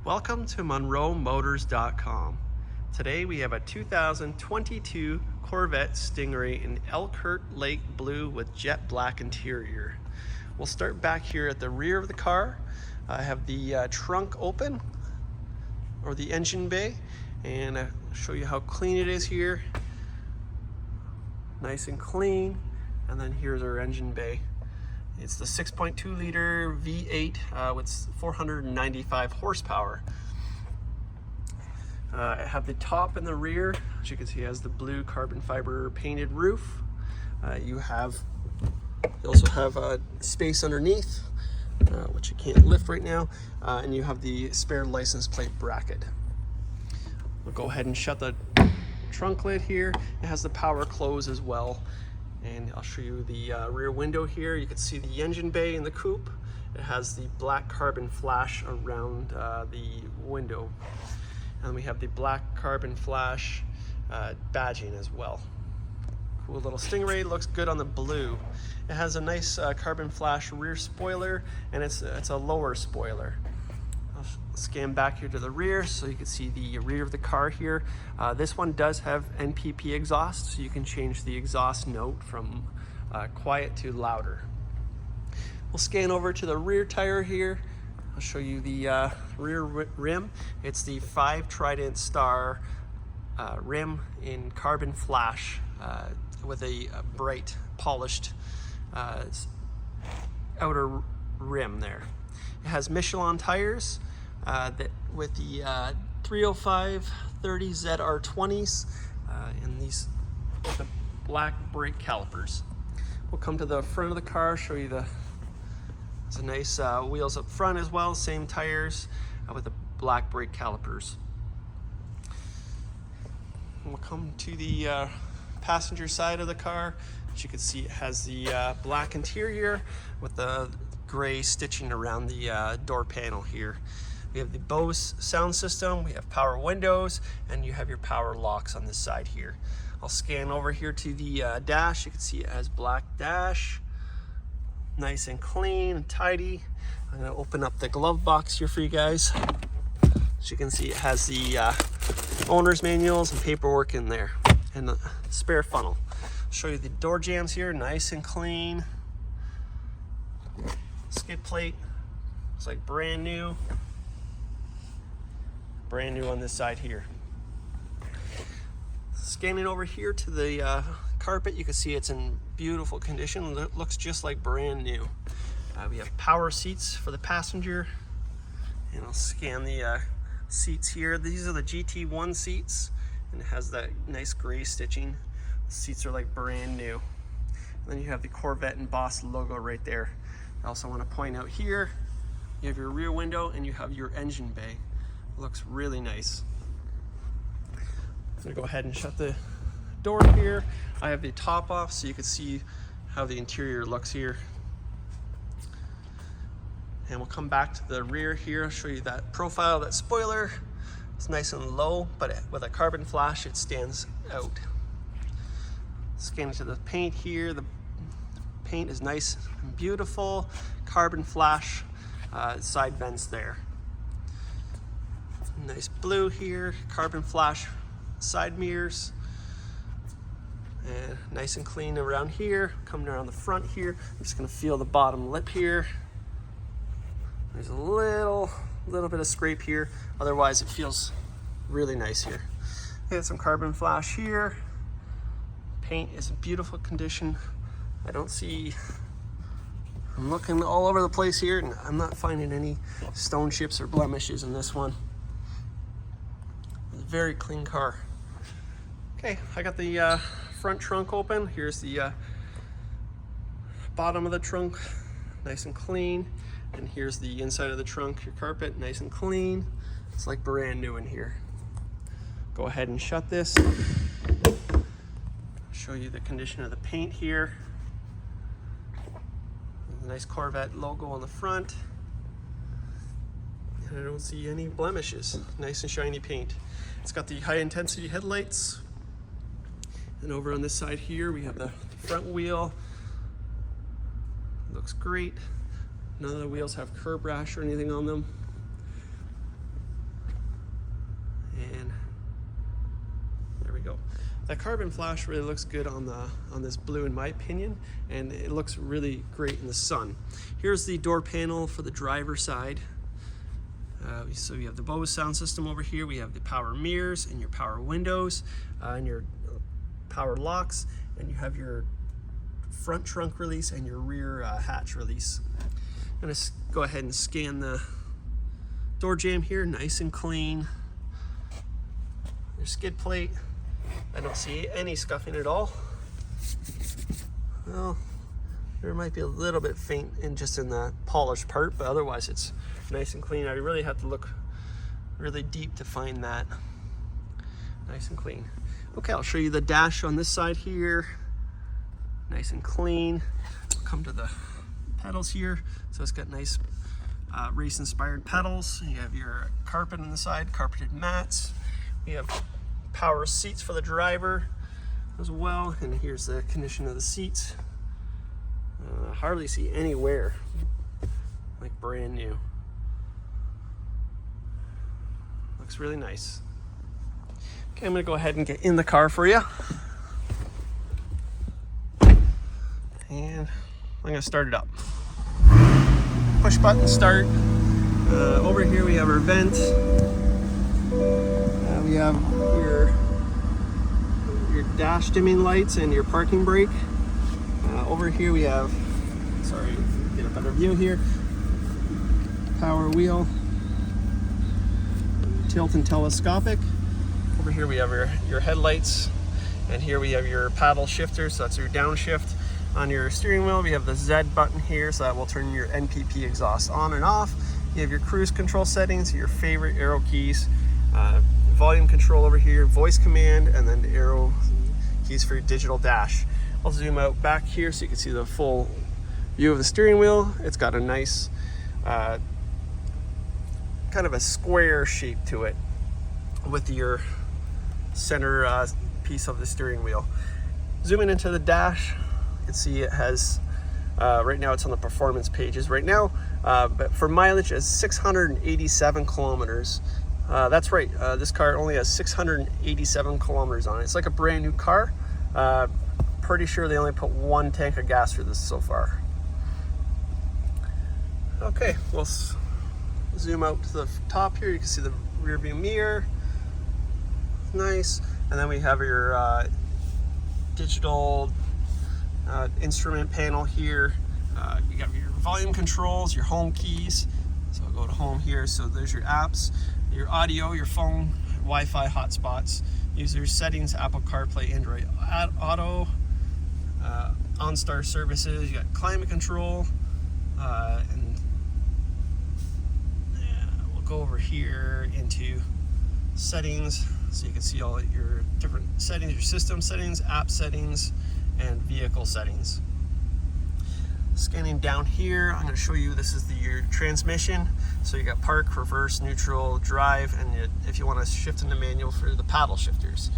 Welcome to MunroMotors.com. Today we have a 2022 Corvette Stingray in Elkhart Lake Blue with jet black interior. We'll start back here at the rear of the car. I have the trunk open, or the engine bay, and I'll show you how clean it is here. Nice and clean. And then here's our engine bay. It's the 6.2 liter V8 with 495 horsepower. I have the top and the rear. As you can see, it has the blue carbon fiber painted roof. You also have space underneath, which you can't lift right now, and you have the spare license plate bracket. We'll go ahead and shut the trunk lid here. It has the power close as well. And I'll show you the rear window here. You can see the engine bay in the coupe. It has the black carbon flash around the window. And we have the black carbon flash badging as well. Cool little Stingray, looks good on the blue. It has a nice carbon flash rear spoiler, and it's a lower spoiler. I'll scan back here to the rear so you can see the rear of the car here. This one does have NPP exhaust, so you can change the exhaust note from quiet to louder. We'll scan over to the rear tire here. I'll show you the rear rim. It's the 5 Trident Star rim in carbon flash with a bright polished outer rim there. It has Michelin tires with the 305/30 ZR20s and these with the black brake calipers. We'll come to the front of the car, show you there's a nice wheels up front as well, same tires with the black brake calipers. We'll come to the passenger side of the car. As you can see, it has the black interior with the gray stitching around the door panel here. We have the Bose sound system, we have power windows, and you have your power locks on this side here. I'll scan over here to the dash. You can see it has black dash, nice and clean and tidy. I'm gonna open up the glove box here for you guys. As you can see, it has the owner's manuals and paperwork in there, and the spare funnel. I'll show you the door jambs here, nice and clean. Skid plate, it's like brand new. Brand new on this side here. Scanning over here to the carpet, you can see it's in beautiful condition. It looks just like brand new. We have power seats for the passenger, and I'll scan the seats here. These are the GT1 seats, and it has that nice gray stitching. The seats are like brand new. And then you have the Corvette and Bose logo right there. I also want to point out here, you have your rear window and you have your engine bay. Looks really nice. I'm gonna go ahead and shut the door here. I have the top off so you can see how the interior looks here. And we'll come back to the rear here. I'll show you that profile, that spoiler. It's nice and low, but with a carbon flash, it stands out. Scan to the paint here. The paint is nice and beautiful. Carbon flash side vents there. Nice blue here, carbon flash side mirrors, and nice and clean around here. Coming around the front here, I'm just gonna feel the bottom lip here. There's a little bit of scrape here. Otherwise, it feels really nice here. We have some carbon flash here. Paint is in beautiful condition. I'm looking all over the place here, and I'm not finding any stone chips or blemishes in this one. Very clean car. Okay, I got the front trunk open. Here's the bottom of the trunk, nice and clean. And here's the inside of the trunk, your carpet, nice and clean. It's like brand new in here. Go ahead and shut this. Show you the condition of the paint here. The nice Corvette logo on the front. And I don't see any blemishes. Nice and shiny paint. It's got the high intensity headlights. And over on this side here, we have the front wheel. Looks great. None of the wheels have curb rash or anything on them. That carbon flash really looks good on this blue in my opinion, and it looks really great in the sun. Here's the door panel for the driver's side. So you have the Bose sound system over here. We have the power mirrors and your power windows and your power locks, and you have your front trunk release and your rear hatch release. I'm going to go ahead and scan the door jamb here, nice and clean. Your skid plate, I don't see any scuffing at all. Well, there might be a little bit faint in the polished part, but otherwise it's nice and clean. I really have to look really deep to find that. Nice and clean. Okay, I'll show you the dash on this side here. Nice and clean. We'll come to the pedals here. So it's got nice race inspired pedals. You have your carpet on the side, carpeted mats. We have power seats for the driver as well. And here's the condition of the seats. Hardly see any wear, like brand new. Looks really nice. Okay, I'm gonna go ahead and get in the car for you. And I'm gonna start it up. Push button start. Over here we have our vent. We have your dash dimming lights and your parking brake. Over here we have, sorry, get a better view here. Power wheel, tilt and telescopic. Over here we have your headlights, and here we have your paddle shifter, so that's your downshift. On your steering wheel we have the Z button here, so that will turn your NPP exhaust on and off. You have your cruise control settings, your favorite arrow keys, volume control over here, voice command, and then the arrow keys for your digital dash. I'll zoom out back here so you can see the full view of the steering wheel. It's got a nice kind of a square shape to it with your center piece of the steering wheel. Zooming into the dash, you can see it has, right now it's on the performance pages right now, but for mileage it's 687 kilometers. That's right, this car only has 687 kilometers on it. It's like a brand new car. Pretty sure they only put one tank of gas through this so far. Okay, we'll zoom out to the top here. You can see the rear view mirror. Nice. And then we have your digital instrument panel here. You got your volume controls, your home keys. So I'll go to home here. So there's your apps, your audio, your phone, Wi-Fi hotspots, user settings, Apple CarPlay, Android Auto, OnStar services. You got climate control, and we'll go over here into settings so you can see all your different settings, your system settings, app settings, and vehicle settings. Scanning down here, I'm going to show you, this is your transmission. So you got park, reverse, neutral, drive, and if you want to shift into manual for the paddle shifters.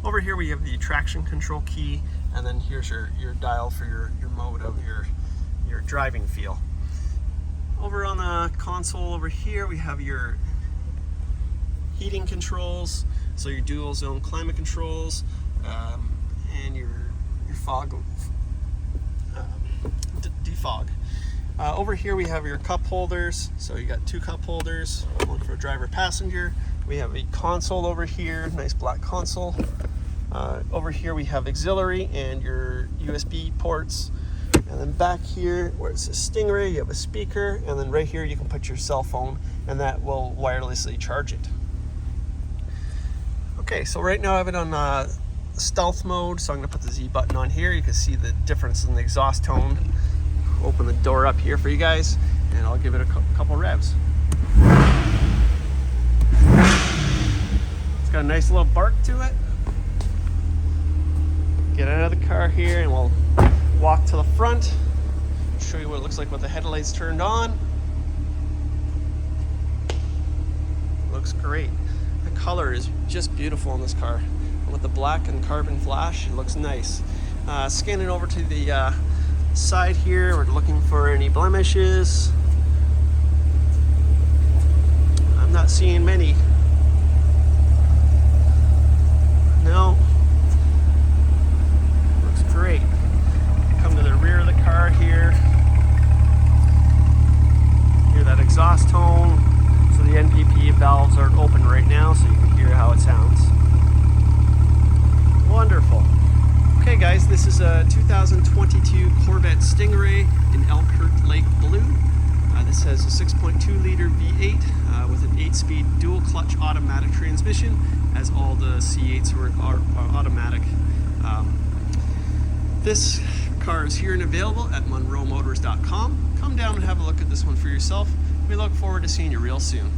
Over here we have the traction control key, and then here's your dial for your mode of your driving feel. Over on the console over here we have your heating controls, so your dual zone climate controls, and your fog defog. Over here we have your cup holders, so you got two cup holders, one for driver passenger. We have a console over here, nice black console. Over here we have auxiliary and your USB ports, and then back here where it says Stingray you have a speaker, and then right here you can put your cell phone and that will wirelessly charge it. Okay, so right now I have it on stealth mode, so I'm going to put the Z button on here. You can see the difference in the exhaust tone. Open the door up here for you guys, and I'll give it a couple revs. It's got a nice little bark to it. Get out of the car here and we'll walk to the front, show you what it looks like with the headlights turned on. Looks great. The color is just beautiful in this car. And with the black and carbon flash, it looks nice. Scanning over to the side here, we're looking for any blemishes. I'm not seeing many. No. now so you can hear how it sounds. Wonderful. Okay guys, this is a 2022 Corvette Stingray in Elkhart Lake Blue. This has a 6.2 liter V8 with an 8-speed dual clutch automatic transmission, as all the C8s are automatic. This car is here and available at munromotors.com. Come down and have a look at this one for yourself. We look forward to seeing you real soon.